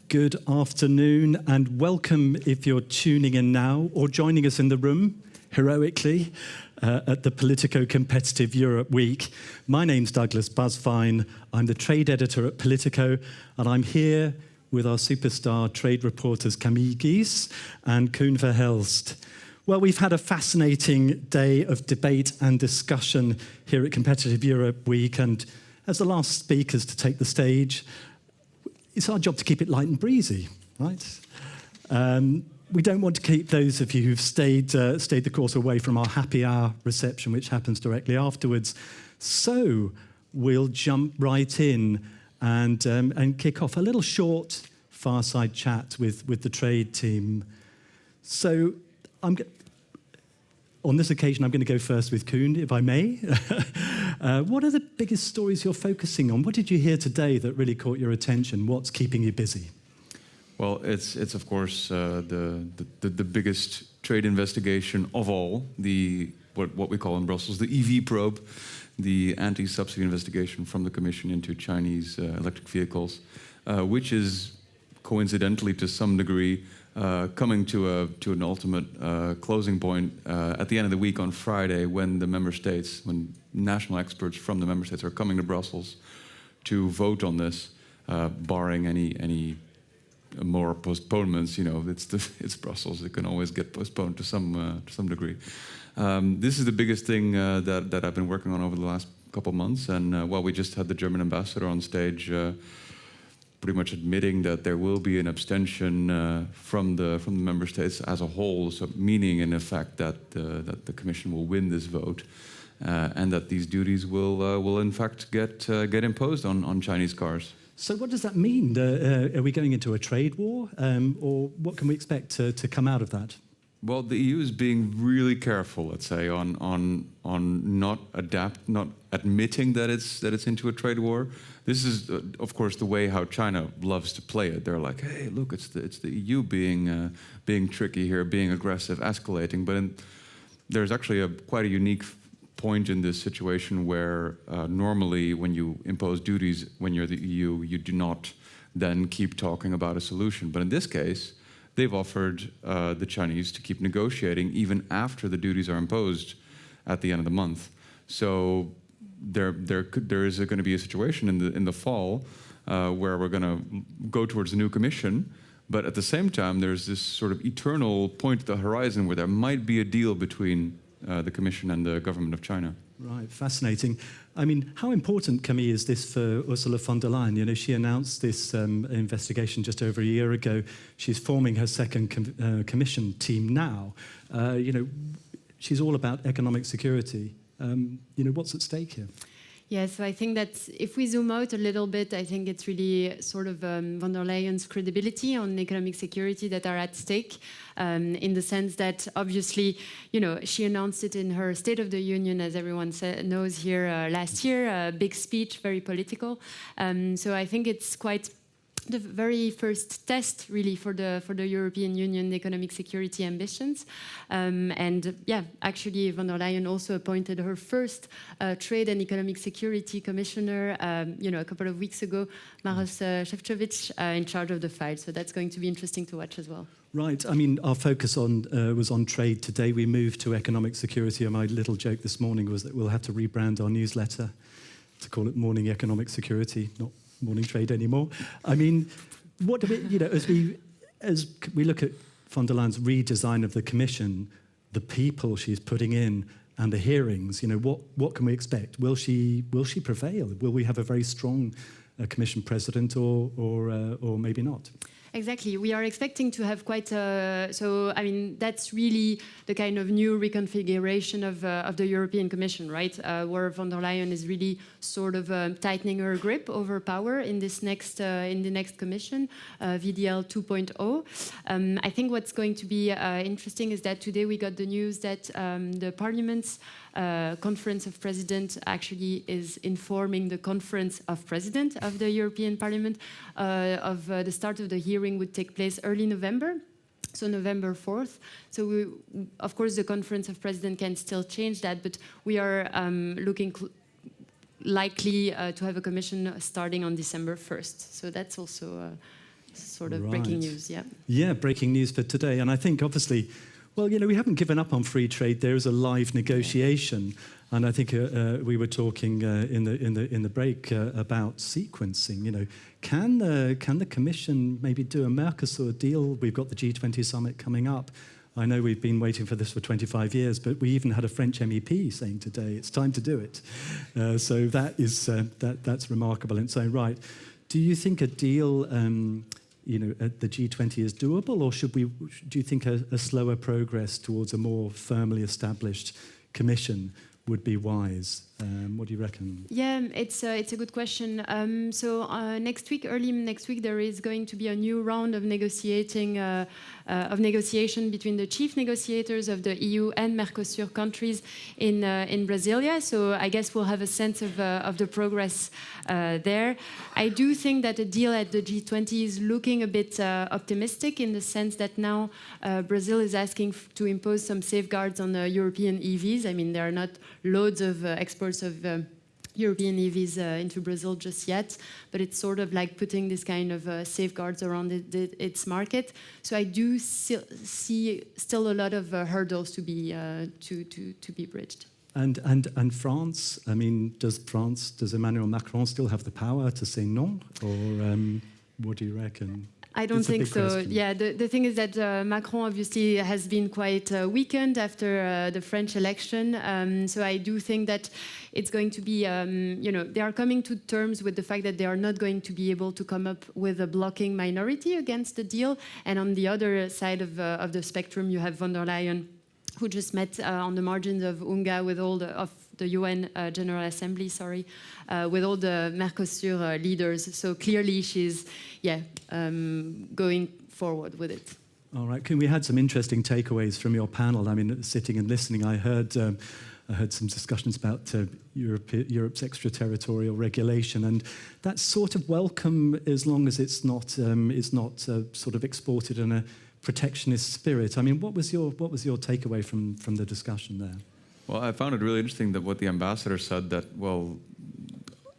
Good afternoon and welcome if you're tuning in now or joining us in the room heroically at the Politico Competitive Europe Week. My name's Douglas Busvine. I'm the trade editor at Politico and I'm here with our superstar trade reporters Camille Gies and Koen Verhelst. Well, we've had a fascinating day of debate and discussion here at Competitive Europe Week, and as the last speakers to take the stage, it's our job to keep it light and breezy, right? We don't want to keep those of you who've stayed the course away from our happy hour reception, which happens directly afterwards. So we'll jump right in and kick off a little short fireside chat with the trade team. So on this occasion, I'm going to go first with Koen, if I may. What are the biggest stories you're focusing on? What did you hear today that really caught your attention? What's keeping you busy? Well, it's of course the biggest trade investigation of all, what we call in Brussels the EV probe, the anti-subsidy investigation from the Commission into Chinese electric vehicles, which is coincidentally to some degree coming to an ultimate closing point at the end of the week on Friday, when when national experts from the member states are coming to Brussels to vote on this, barring any more postponements. You know, it's Brussels; it can always get postponed to some degree. This is the biggest thing that I've been working on over the last couple of months, and we just had the German ambassador on stage. Pretty much admitting that there will be an abstention from the member states as a whole, so meaning in effect that the Commission will win this vote, and that these duties will in fact get imposed on Chinese cars. So what does that mean? Are we going into a trade war, or what can we expect to come out of that? Well, the EU is being really careful, let's say, on not admitting that it's into a trade war. This is, of course, the way how China loves to play it. They're like, hey, look, it's the EU being tricky here, being aggressive, escalating. But there's actually quite a unique point in this situation where normally when you impose duties when you're the EU, you do not then keep talking about a solution. But in this case, they've offered the Chinese to keep negotiating even after the duties are imposed at the end of the month. So there is going to be a situation in the fall where we're going to go towards the new Commission, but at the same time there's this sort of eternal point at the horizon where there might be a deal between the Commission and the government of China. Right, fascinating. I mean, how important, Camille, is this for Ursula von der Leyen? You know, she announced this investigation just over a year ago. She's forming her second commission team now. You know, she's all about economic security. You know, what's at stake here? Yeah, so I think that if we zoom out a little bit, I think it's really sort of von der Leyen's credibility on economic security that are at stake, in the sense that obviously, you know, she announced it in her State of the Union, as everyone knows here last year, a big speech, very political. So I think it's quite the very first test, really, for the European Union economic security ambitions. And yeah, actually, von der Leyen also appointed her first trade and economic security commissioner, you know, a couple of weeks ago, Maros Šefčovič, in charge of the file. So that's going to be interesting to watch as well. Right. I mean, our focus was on trade today. We moved to economic security, and my little joke this morning was that we'll have to rebrand our newsletter to call it Morning Economic Security, not Morning Trade anymore. I mean, what do we, you know, as we look at von der Leyen's redesign of the Commission, the people she's putting in, and the hearings, you know, what can we expect? Will she prevail? Will we have a very strong Commission president, or maybe not? Exactly. We are expecting to have quite a... So, I mean, that's really the kind of new reconfiguration of the European Commission, right? Where von der Leyen is really sort of tightening her grip over power in this next in the next Commission, VDL 2.0. I think what's going to be interesting is that today we got the news that the Parliament's Conference of Presidents actually is informing the Conference of Presidents of the European Parliament of the start of the hearing would take place early November. So November 4th. So of course the Conference of Presidents can still change that, but we are looking likely to have a commission starting on December 1st. So that's also sort of breaking news. Yeah. Yeah, breaking news for today. And I think obviously, well, we haven't given up on free trade. There is a live negotiation, and I think we were talking in the break about sequencing. Can the Commission maybe do a Mercosur deal? We've got the G20 summit coming up. I know we've been waiting for this for 25 years, but we even had a French MEP saying today it's time to do it. So that's remarkable in its own right. Do you think a deal, at the G20 is doable, or do you think a slower progress towards a more firmly established Commission would be wise? What do you reckon? Yeah, it's a good question. So early next week, there is going to be a new round of negotiation between the chief negotiators of the EU and Mercosur countries in Brasilia. So I guess we'll have a sense of the progress there. I do think that a deal at the G20 is looking a bit optimistic in the sense that now Brazil is asking to impose some safeguards on European EVs. I mean, there are not loads of exports of European EVs into Brazil just yet, but it's sort of like putting this kind of safeguards around its market. So I do see still a lot of hurdles to be bridged. And France? I mean, does Emmanuel Macron still have the power to say no, or what do you reckon? I don't think so. Question. Yeah, the thing is that Macron obviously has been quite weakened after the French election. So I do think that it's going to be, they are coming to terms with the fact that they are not going to be able to come up with a blocking minority against the deal. And on the other side of the spectrum, you have von der Leyen, who just met on the margins of UNGA with all the UN General Assembly, with all the Mercosur leaders. So clearly she's, going forward with it. All right. We had some interesting takeaways from your panel. I mean, sitting and listening, I heard some discussions about Europe's extraterritorial regulation, and that's sort of welcome as long as it's not sort of exported in a protectionist spirit. I mean, what was your takeaway from the discussion there? Well, I found it really interesting that what the ambassador said, that, well,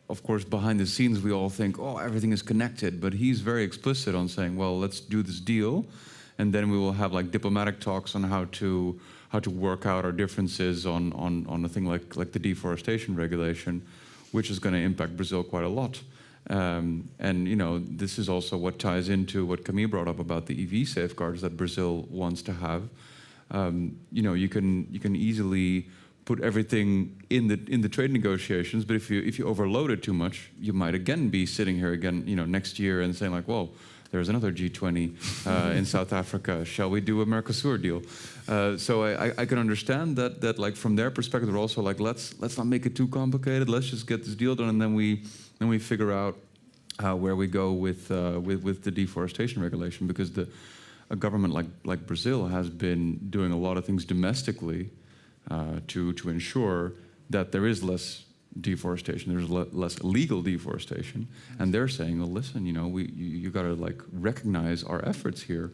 of course, behind the scenes, we all think, oh, everything is connected. But he's very explicit on saying, well, let's do this deal, and then we will have like diplomatic talks on how to work out our differences on a thing like the deforestation regulation, which is going to impact Brazil quite a lot. And this is also what ties into what Camille brought up about the EV safeguards that Brazil wants to have. You can easily put everything in the trade negotiations, but if you overload it too much, you might again be sitting here again, next year and saying like, well, there's another G20 in South Africa. Shall we do a Mercosur deal? So I can understand that like from their perspective, they're also like, let's not make it too complicated. Let's just get this deal done, and then we figure out where we go with the deforestation regulation, because a government like Brazil has been doing a lot of things domestically to ensure that there is less deforestation, there's less illegal deforestation, and they're saying, well, listen, you got to like recognize our efforts here.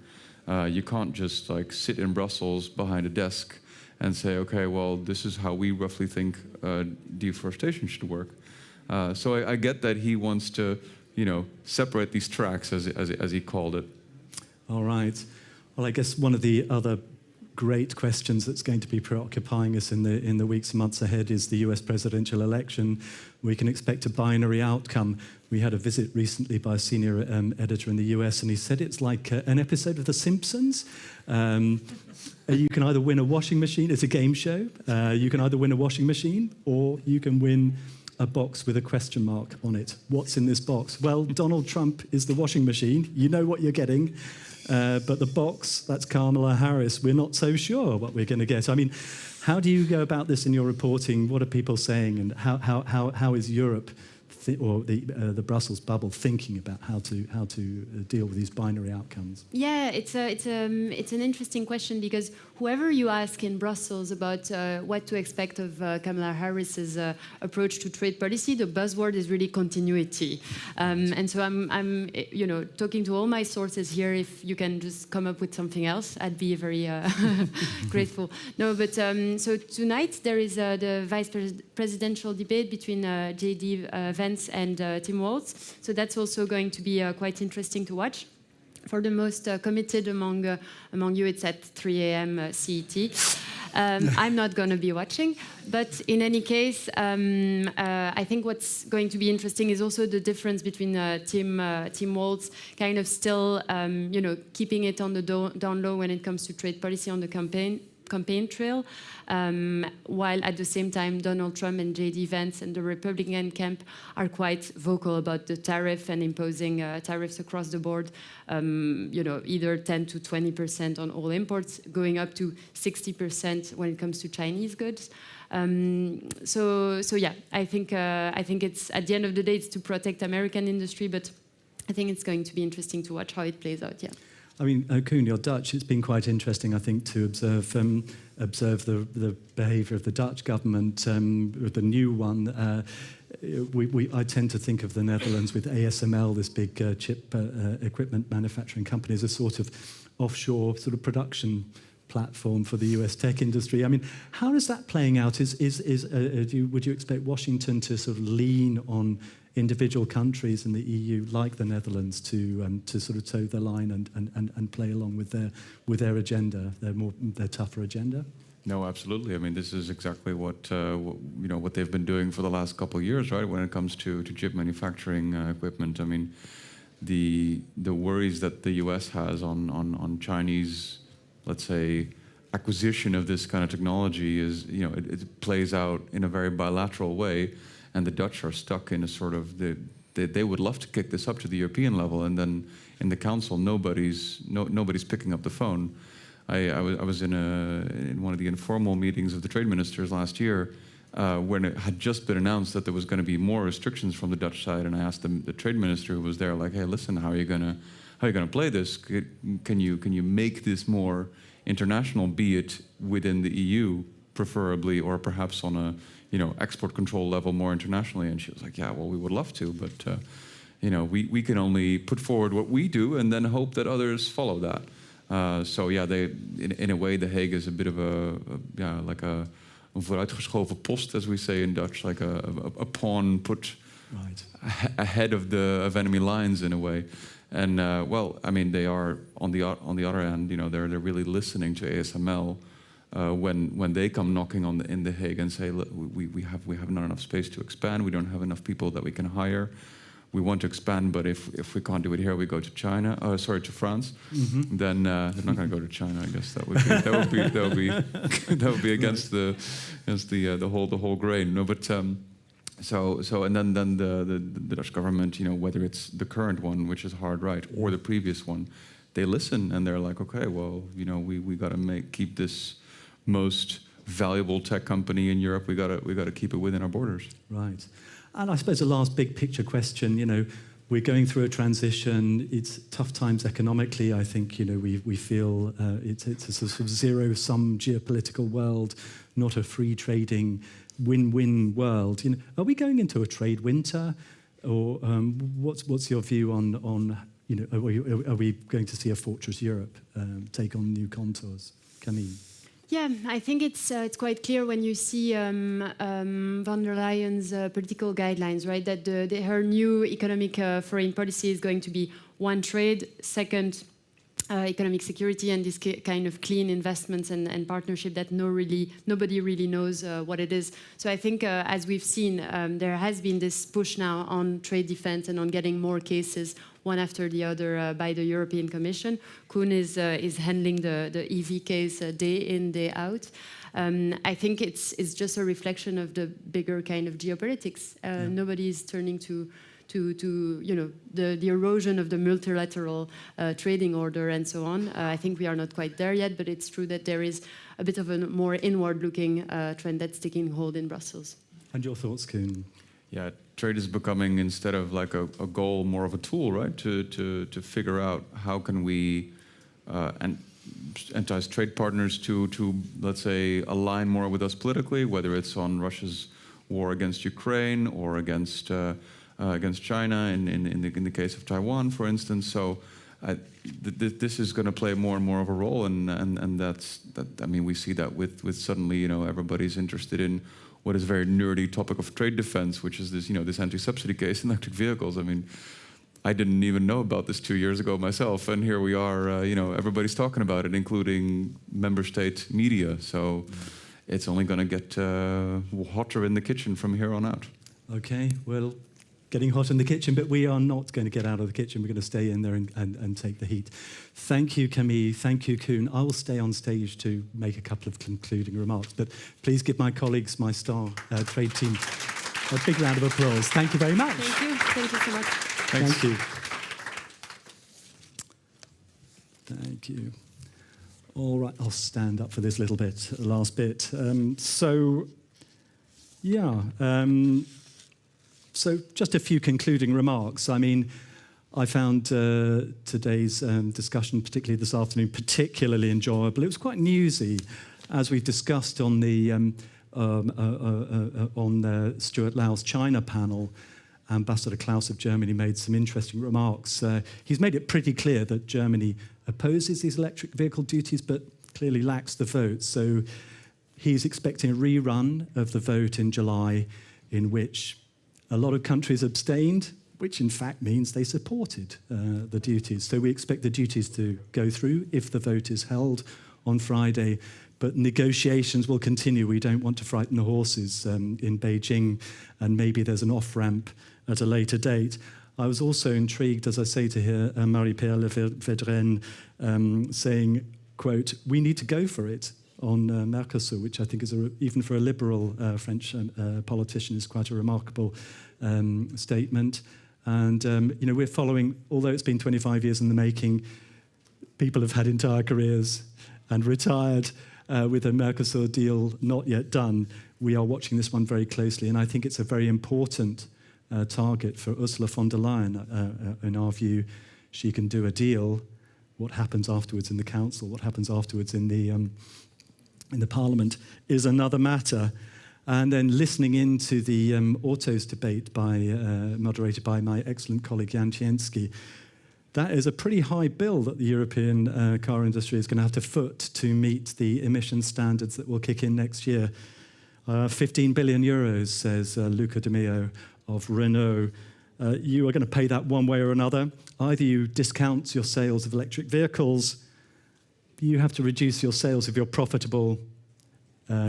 You can't just like sit in Brussels behind a desk and say, okay, well, this is how we roughly think deforestation should work. So I get that he wants to, separate these tracks, as he called it. All right. Well, I guess one of the other great questions that's going to be preoccupying us in the weeks and months ahead is the US presidential election. We can expect a binary outcome. We had a visit recently by a senior editor in the US, and he said it's like an episode of The Simpsons. You can either win a washing machine. It's a game show. You can either win a washing machine, or you can win a box with a question mark on it. What's in this box? Well, Donald Trump is the washing machine. You know what you're getting. But the box, that's Kamala Harris. We're not so sure what we're going to get. I mean, how do you go about this in your reporting? What are people saying? And how is Europe or the Brussels bubble thinking about how to deal with these binary outcomes? Yeah, it's an interesting question, because whoever you ask in Brussels about what to expect of Kamala Harris's approach to trade policy, the buzzword is really continuity. And so I'm talking to all my sources here. If you can just come up with something else, I'd be very grateful. No, but so tonight there is the vice presidential debate between J.D. Vance and Tim Walz. So that's also going to be quite interesting to watch. For the most committed among you, it's at 3 a.m. CET. I'm not going to be watching, but in any case, I think what's going to be interesting is also the difference between Tim Walz kind of still, keeping it on the down low when it comes to trade policy on the campaign trail, while at the same time Donald Trump and J.D. Vance and the Republican camp are quite vocal about the tariff and imposing tariffs across the board, either 10 to 20% on all imports, going up to 60% when it comes to Chinese goods. So yeah, I think it's, at the end of the day, it's to protect American industry, but I think it's going to be interesting to watch how it plays out. Yeah. I mean, Koen, you're Dutch. It's been quite interesting, I think, to observe the behaviour of the Dutch government, the new one. I tend to think of the Netherlands with ASML, this big chip equipment manufacturing company, as a sort of offshore sort of production platform for the US tech industry. I mean, how is that playing out? Would you expect Washington to sort of lean on individual countries in the EU, like the Netherlands, to sort of toe the line and play along with their agenda, their tougher agenda? No, absolutely. I mean, this is exactly what they've been doing for the last couple of years, right? When it comes to chip manufacturing equipment, I mean, the worries that the US has on Chinese, let's say, acquisition of this kind of technology is, it plays out in a very bilateral way. And the Dutch are stuck in a sort of, they would love to kick this up to the European level, and then in the council, nobody's picking up the phone. I was in one of the informal meetings of the trade ministers last year, when it had just been announced that there was going to be more restrictions from the Dutch side, and I asked the trade minister who was there, like, hey, listen, how are you gonna play this? Can you make this more international, be it within the EU, preferably, or perhaps on a export control level more internationally? And she was like, yeah, well, we would love to, but we can only put forward what we do and then hope that others follow that. So yeah, in a way, The Hague is a bit of like a vooruitgeschoven post, as we say in Dutch, like a pawn put right ahead of enemy lines in a way. And well, I mean, they are on the other end, they're really listening to ASML. When they come knocking in The Hague and say, look, we have not enough space to expand, we don't have enough people that we can hire, we want to expand, but if we can't do it here, we go to to France. Mm-hmm. Then they're not going to go to China. I guess that would be against the whole grain. No, but so and then the Dutch government, whether it's the current one, which is hard right, or the previous one, they listen and they're like, okay, well, we got to keep this most valuable tech company in Europe. We got to keep it within our borders. Right. And I suppose the last big picture question, we're going through a transition. It's tough times economically. I think, we feel it's a sort of zero-sum geopolitical world, not a free trading win-win world. Are we going into a trade winter, or what's your view on are we going to see a Fortress Europe take on new contours? Camille? Yeah, I think it's quite clear when you see von der Leyen's political guidelines, right? That her new economic foreign policy is going to be one, trade, second, economic security, and this kind of clean investments and partnership that nobody really knows what it is. So I think, as we've seen, there has been this push now on trade defense and on getting more cases one after the other by the European Commission. Koen is handling the EV case day in, day out. I think it's just a reflection of the bigger kind of geopolitics. Nobody is turning to the erosion of the multilateral trading order and so on. I think we are not quite there yet, but it's true that there is a bit of a more inward-looking trend that's taking hold in Brussels. And your thoughts, Koen? Yeah, trade is becoming, instead of like a goal, more of a tool, right? To figure out how can we entice trade partners to let's say align more with us politically, whether it's on Russia's war against Ukraine or against China in the case of Taiwan, for instance. So this is going to play more and more of a role, and that's I mean, we see that with suddenly everybody's interested in what is a very nerdy topic of trade defense, which is this this anti-subsidy case in electric vehicles. I mean, I didn't even know about this 2 years ago myself, and here we are. Everybody's talking about it, including member state media. So it's only going to get hotter in the kitchen from here on out. Okay, well, getting hot in the kitchen, but we are not going to get out of the kitchen. We're going to stay in there and take the heat. Thank you, Camille. Thank you, Koen. I will stay on stage to make a couple of concluding remarks, but please give my colleagues, my star trade team, a big round of applause. Thank you very much. Thank you. Thank you so much. Thanks. Thank you. Thank you. All right, I'll stand up for this little bit, last bit. So just a few concluding remarks. I mean, I found today's discussion, particularly this afternoon, particularly enjoyable. It was quite newsy, as we've discussed on the Stuart Lau's China panel. Ambassador Klaus of Germany made some interesting remarks. He's made it pretty clear that Germany opposes these electric vehicle duties, but clearly lacks the vote. So he's expecting a rerun of the vote in July, in which a lot of countries abstained, which in fact means they supported the duties. So we expect the duties to go through if the vote is held on Friday. But negotiations will continue. We don't want to frighten the horses in Beijing, and maybe there's an off-ramp at a later date. I was also intrigued, as I say, to hear Marie-Pierre Le Vedrenne saying, quote, we need to go for it on Mercosur, which I think is, even for a liberal French politician, is quite a remarkable statement. And, we're following, although it's been 25 years in the making, people have had entire careers and retired with a Mercosur deal not yet done. We are watching this one very closely, and I think it's a very important target for Ursula von der Leyen. In our view, she can do a deal. What happens afterwards in the Council, what happens afterwards in the Parliament is another matter. And then listening into the autos debate moderated by my excellent colleague Jan Cienski, that is a pretty high bill that the European car industry is going to have to foot to meet the emission standards that will kick in next year. 15 billion euros, says Luca De Meo of Renault. You are going to pay that one way or another. Either you discount your sales of electric vehicles, you have to reduce your sales of your profitable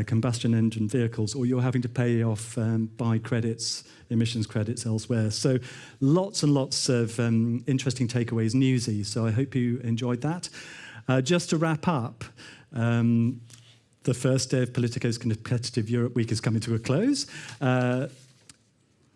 combustion engine vehicles, or you're having to pay off buy credits, emissions credits elsewhere. So lots and lots of interesting takeaways, newsy. So I hope you enjoyed that. Just to wrap up, the first day of Politico's Competitive Europe Week is coming to a close.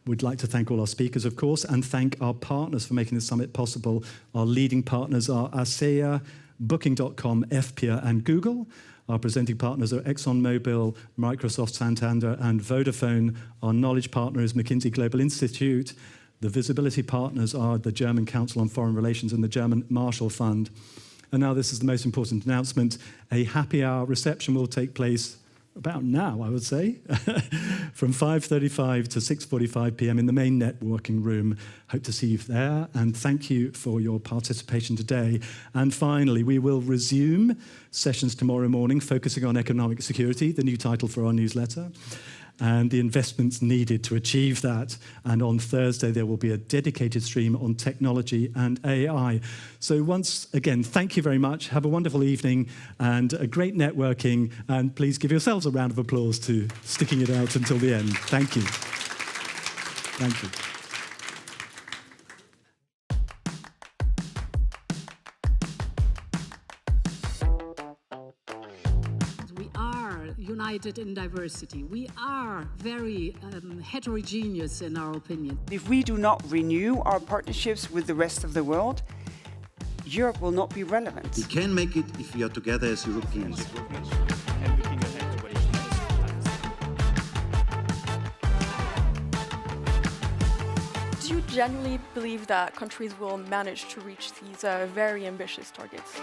We'd like to thank all our speakers, of course, and thank our partners for making the summit possible. Our leading partners are ASEA, Booking.com, FPIA, and Google. Our presenting partners are ExxonMobil, Microsoft, Santander, and Vodafone. Our knowledge partner is McKinsey Global Institute. The visibility partners are the German Council on Foreign Relations and the German Marshall Fund. And now this is the most important announcement. A happy hour reception will take place about now, I would say, from 5:35 to 6:45 p.m. in the main networking room. Hope to see you there, and thank you for your participation today. And finally, we will resume sessions tomorrow morning, focusing on economic security, the new title for our newsletter, and the investments needed to achieve that. And on Thursday, there will be a dedicated stream on technology and AI. So once again, thank you very much. Have a wonderful evening and a great networking. And please give yourselves a round of applause to sticking it out until the end. Thank you. Thank you. United in diversity. We are very heterogeneous in our opinion. If we do not renew our partnerships with the rest of the world, Europe will not be relevant. We can make it if we are together as Europeans. Do you genuinely believe that countries will manage to reach these very ambitious targets?